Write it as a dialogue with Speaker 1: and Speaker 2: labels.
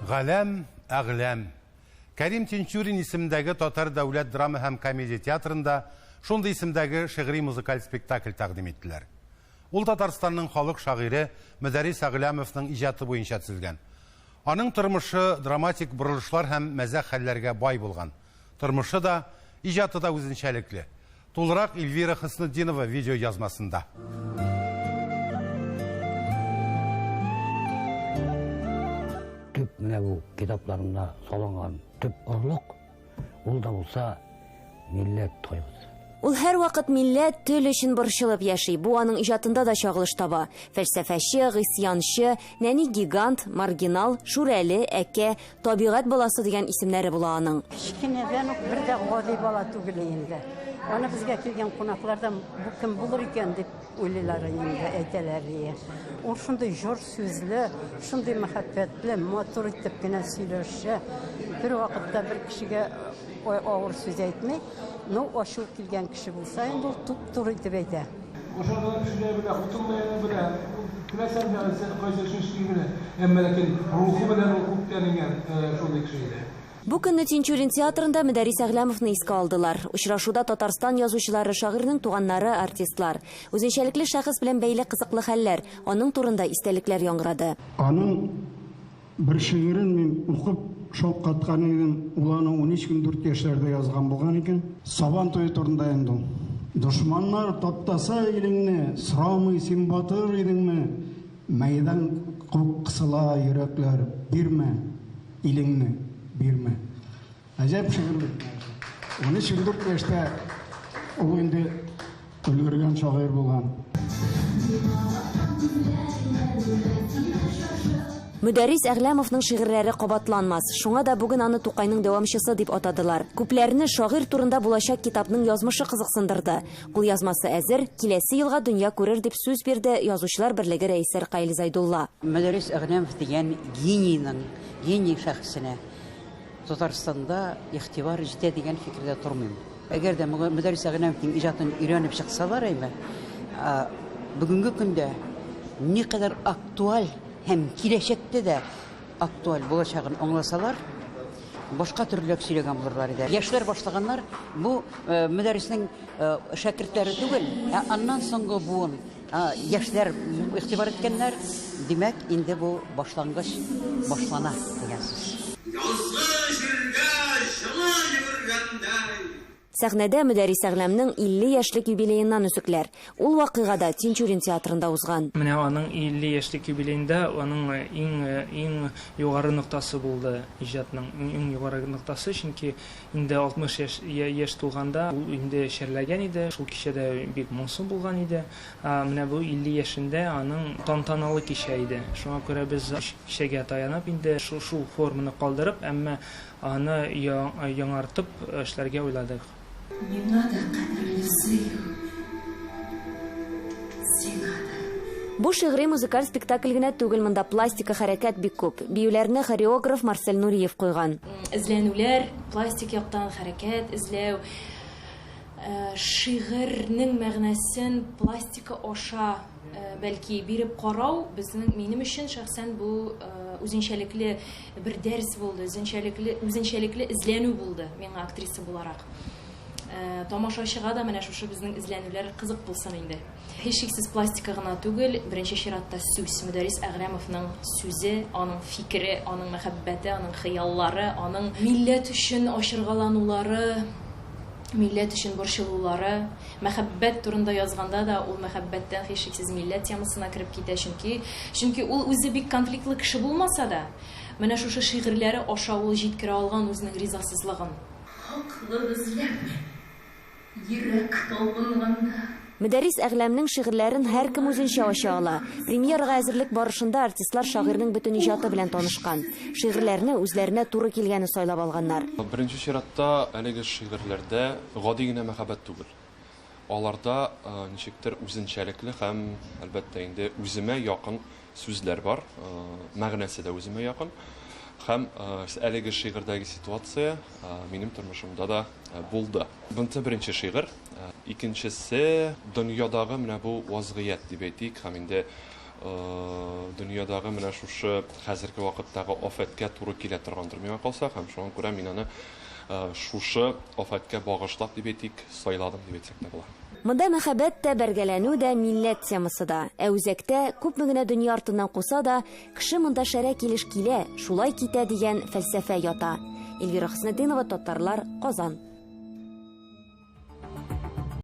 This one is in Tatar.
Speaker 1: Галәм, әғләм. Кәрим Тинчурин исемдәге Татар дәүләт драма һәм комедия театрында шундый исемдәге шигъри музыкаль спектакль тәкъдим иттеләр. Ул Татарстанның халык шагыйре Мөдәррис Әгъләмовның иҗаты буенча төзелгән. Аның тормышы драматик борылышлар һәм мәзәк хәлләргә бай булган. Тормышы да, иҗаты да үзенчәлекле. Тулырак Эльвира Хөснетдинова видео язмасында.
Speaker 2: Төп менә бу китапларымда салынган төп орлык, ул да булса милләт тойгысы.
Speaker 3: Ул һәр вакыт милләт тел өчен борчылып яши. Бу аның иҗатында да чагылыш таба. Фәлсәфәче, гысьянчы, нәни гигант, маргинал, шүрәле, әкә, табигать баласы дигән исемнәре була аның.
Speaker 4: Кичкенәдән үк бер дә гади бала түгел инде. Аны безгә килгән кунаклардан бу кем булыр икән дип уйлыйлар инде, әйтәләр. Ул шундый җор сүзле, шундый мәхәббәтле, матур итеп кенә сөйләшә. Бер вакытта бер кешегә авыр сүз әйтмәй, ну ачу килгән кеше булса инде ул туп-тугры итеп әйтә.
Speaker 5: Ошондон кишилер белән утырмаyan белән, күрәсәң дә сен кайсы шундый белән, әмма ләкин рухы белән ул күптәнгән шундый кеше иде.
Speaker 3: Бу көнне Тинчурин театрында Мөдәррис Әгъләмовны искә алдылар. Очрашуда Татарстан язучылары, шагыйрьнең туганнары, артистлар. Үзенчәлекле шәхес белән бәйле кызыклы хәлләр, аның турында истәлекләр яңгырады.
Speaker 6: Аның бер шигырен мин укып шаккаткан идем. Ул аны 13-14 яшьләрдә язган булган икән. Сабан туе турында инде. Дошманнар таптаса илеңне, сорамый син батыр идеңме? Мәйдан кысыла йөрәкләр, бирмә илеңне. Бирмә. Әҗәп шигырь. 13-14 яшьтә ул инде өлгергән шагыйрь булган.
Speaker 3: Мөдәррис Әгъләмовның шигырьләре кабатланмас. Шуңа да бүген аны Тукайның дәвамчысы дип атадылар. Күпләрне шагыйрь турында булачак китапның язмышы кызыксындырды. Ул язмасы әзер, киләсе елга дөнья күрер дип сүз бирде Язучылар берлеге рәисе Рәкаил Зайдулла.
Speaker 4: Мөдәррис Әгъләмов дигән гений шәхесенә Татарстанда игътибар җитә дигән фикердә тормыйм. Әгәр дә Мөдәррис Әгъләмовның иҗатын өйрәнеп чыксалар әйме, бүгенге көндә никадәр актуаль һәм киләчәктә дә актуаль булачагын аңласалар, башка төрлерәк сөйләгән булырлар иде. Яшьләр башлаганнар бу Мөдәрриснең шәкертләре түгел, аннан соңгы буын яшьләр игътибар иткәннәр, димәк инде бу башлангыч башлана дигән сүз.
Speaker 3: Сәхнәдә Мөдәррис Әгъләмнең 50 яшьлек юбилееннан үсекләр. Ул вакыйгада Тинчурин театрында узган.
Speaker 7: Менә аның 50 яшьлек юбилеенда аның иң югары ноктасы булды иҗатның. Иң югары ноктасы, чөнки инде 60 яшь тулганда ул инде шәрләгән иде. Шул кичәдә бик моңсу булган иде. Менә бу 50 яшендә аның тантаналы кичә иде. Шуңа күрә без кичәгә таянып инде шул форманы калдырып, әмма аны яңартып эшләргә уйладык.
Speaker 8: Не надо, кадрле сыйу.
Speaker 3: Бу шигъри музыкаль спектакль генә түгел, монда пластика хәрәкәт бик күп. Биюләрне хореограф Марсель Нуриев куйган.
Speaker 8: Эзләнүләр, пластик яктан хәрәкәт эзләү, шигырьнең мәгънәсен пластика аша бәлки биреп карау минем өчен шәхсән бу үзенчәлекле бер дәрес булды, үзенчәлекле эзләнү булды миңа актриса буларак. Тамашачыга да менә шушы безнең эзләнүләр кызык булсын инде. Һичшиксез пластика гына түгел, беренче чиратта сүз. Мөдәррис Әгъләмовның сүзе, аның фикере, аның мәхәббәте, аның хыяллары, аның милләт өчен ачыргаланулары, милләт өчен борчылулары, мәхәббәт турында язганда да ул мәхәббәттән һичшиксез милләт темасына кирип китә, чөнки ул үзе бик конфликтлы кеше булмаса да, менә шушы шигырьләре аша ул җиткерә алган үзенең ризасызлыгын.
Speaker 3: Мөдәррис Әгъләмнең шигырьләрен һәркем үзенчә ача ала. Премьерага әзерлек барышында артистлар шагыйрьнең бөтен иҗаты белән танышкан. Шигырьләрне үзләренә туры килгәне сайлап алганнар.
Speaker 9: Беренче чиратта әлеге шигырьләрдә гади генә мәхәббәт түгел. Аларда ничектер үзенчәлекле һәм әлбәттә инде үземә якын сүзләр бар, мәгънәсе дә үземә якын. Һәм әлеге шигырьдәге ситуация минем тормышымда да булды. Бунты беренче шигырь, икенчесе дөньядагы менә бу вазгыять дип әйтик, һәм инде дөньядагы менә шушы хәзерге вакыттагы афәткә туры килә торгандыр миңа калса, һәм шуңа күрә мин аны шушы афәткә багышлап дип әйтик, сайладым дип әйтсәк тә була.
Speaker 3: Монда мәхәббәт тә, бәргәләнү дә, милләт темасы да. Ә үзәктә күпме генә дөнья артыннан куса да, кеше монда шәрә килеш килә, шулай китә дигән фәлсәфә ята. Эльвира Хөснетдинова, Татарлар, Казан.